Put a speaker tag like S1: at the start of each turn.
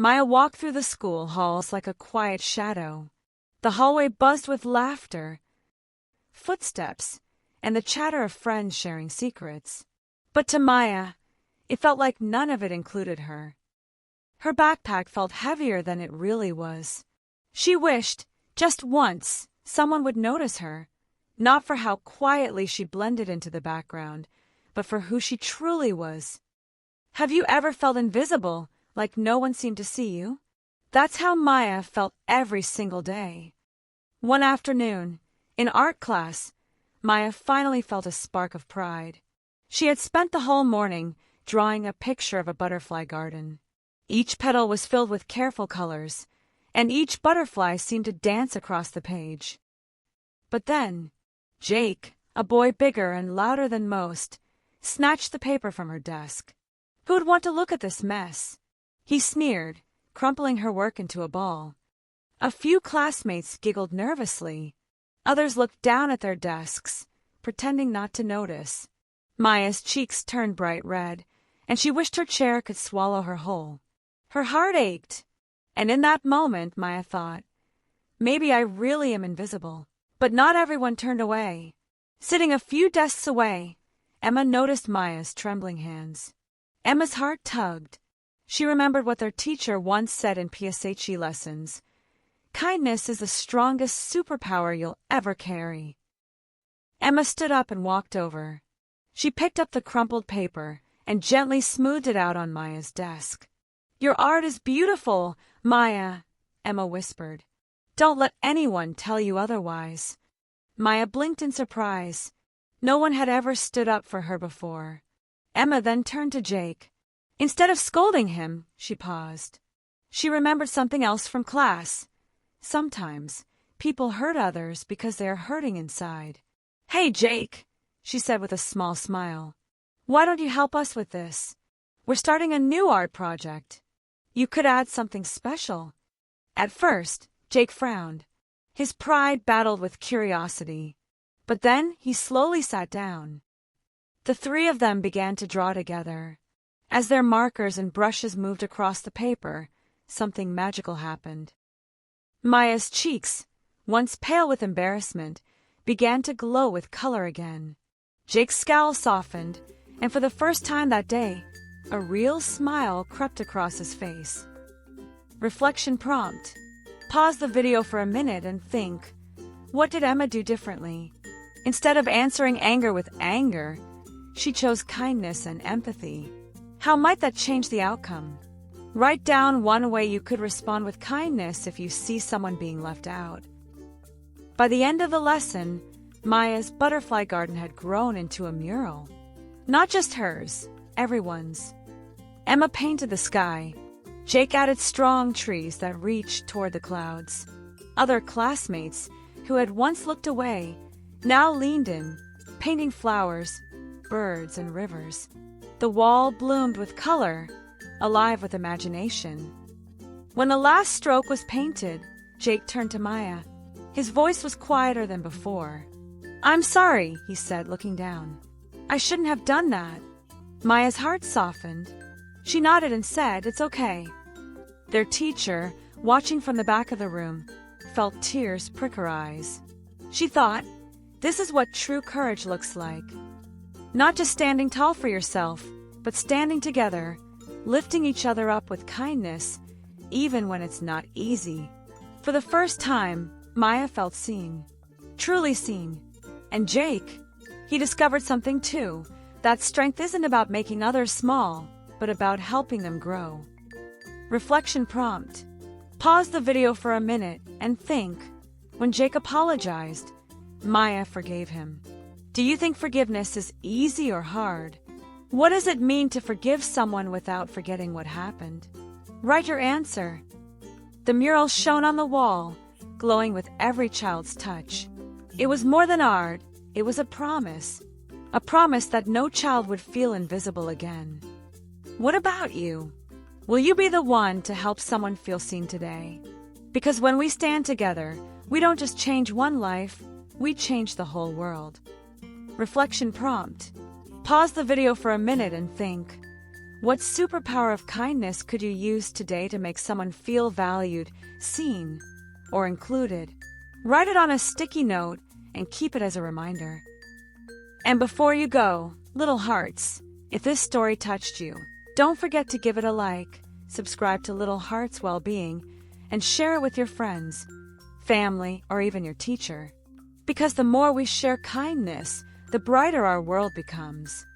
S1: Maya walked through the school halls like a quiet shadow. The hallway buzzed with laughter, footsteps, and the chatter of friends sharing secrets. But to Maya, it felt like none of it included her. Her backpack felt heavier than it really was. She wished, just once, someone would notice her, not for how quietly she blended into the background, but for who she truly was. Have you ever felt invisible, like no one seemed to see you? That's how Maya felt every single day. One afternoon, in art class, Maya finally felt a spark of pride. She had spent the whole morning drawing a picture of a butterfly garden. Each petal was filled with careful colors, and each butterfly seemed to dance across the page. But then, Jake, a boy bigger and louder than most, snatched the paper from her desk. Who would want to look at this mess? He sneered, crumpling her work into a ball. A few classmates giggled nervously. Others looked down at their desks, pretending not to notice. Maya's cheeks turned bright red, and she wished her chair could swallow her whole. Her heart ached, and in that moment Maya thought, maybe I really am invisible. But not everyone turned away. Sitting a few desks away, Emma noticed Maya's trembling hands. Emma's heart tugged. She remembered what their teacher once said in PSHE lessons. Kindness is the strongest superpower you'll ever carry. Emma stood up and walked over. She picked up the crumpled paper and gently smoothed it out on Maya's desk. Your art is beautiful, Maya, Emma whispered. Don't let anyone tell you otherwise. Maya blinked in surprise. No one had ever stood up for her before. Emma then turned to Jake. Instead of scolding him, she paused. She remembered something else from class. Sometimes, people hurt others because they are hurting inside. Hey, Jake, she said with a small smile. Why don't you help us with this? We're starting a new art project. You could add something special. At first, Jake frowned. His pride battled with curiosity. But then he slowly sat down. The three of them began to draw together. As their markers and brushes moved across the paper, something magical happened. Maya's cheeks, once pale with embarrassment, began to glow with color again. Jake's scowl softened, and for the first time that day, a real smile crept across his face. Reflection prompt. Pause the video for a minute and think, what did Emma do differently? Instead of answering anger with anger, she chose kindness and empathy. How might that change the outcome? Write down one way you could respond with kindness if you see someone being left out. By the end of the lesson, Maya's butterfly garden had grown into a mural. Not just hers, everyone's. Emma painted the sky. Jake added strong trees that reached toward the clouds. Other classmates, who had once looked away, now leaned in, painting flowers, birds, and rivers. The wall bloomed with color, alive with imagination. When the last stroke was painted, Jake turned to Maya. His voice was quieter than before. I'm sorry, he said, looking down. I shouldn't have done that. Maya's heart softened. She nodded and said, it's okay. Their teacher, watching from the back of the room, felt tears prick her eyes. She thought, this is what true courage looks like. Not just standing tall for yourself, but standing together, lifting each other up with kindness, even when it's not easy. For the first time, Maya felt seen. Truly seen. And Jake, he discovered something too, that strength isn't about making others small, but about helping them grow. Reflection prompt. Pause the video for a minute and think. When Jake apologized, Maya forgave him. Do you think forgiveness is easy or hard? What does it mean to forgive someone without forgetting what happened? Write your answer. The mural shone on the wall, glowing with every child's touch. It was more than art, it was a promise that no child would feel invisible again. What about you? Will you be the one to help someone feel seen today? Because when we stand together, we don't just change one life, we change the whole world. Reflection prompt. Pause the video for a minute and think. What superpower of kindness could you use today to make someone feel valued, seen, or included? Write it on a sticky note and keep it as a reminder. And before you go, little hearts, if this story touched you, don't forget to give it a like, subscribe to Little Hearts Wellbeing, and share it with your friends, family, or even your teacher. Because the more we share kindness, the brighter our world becomes.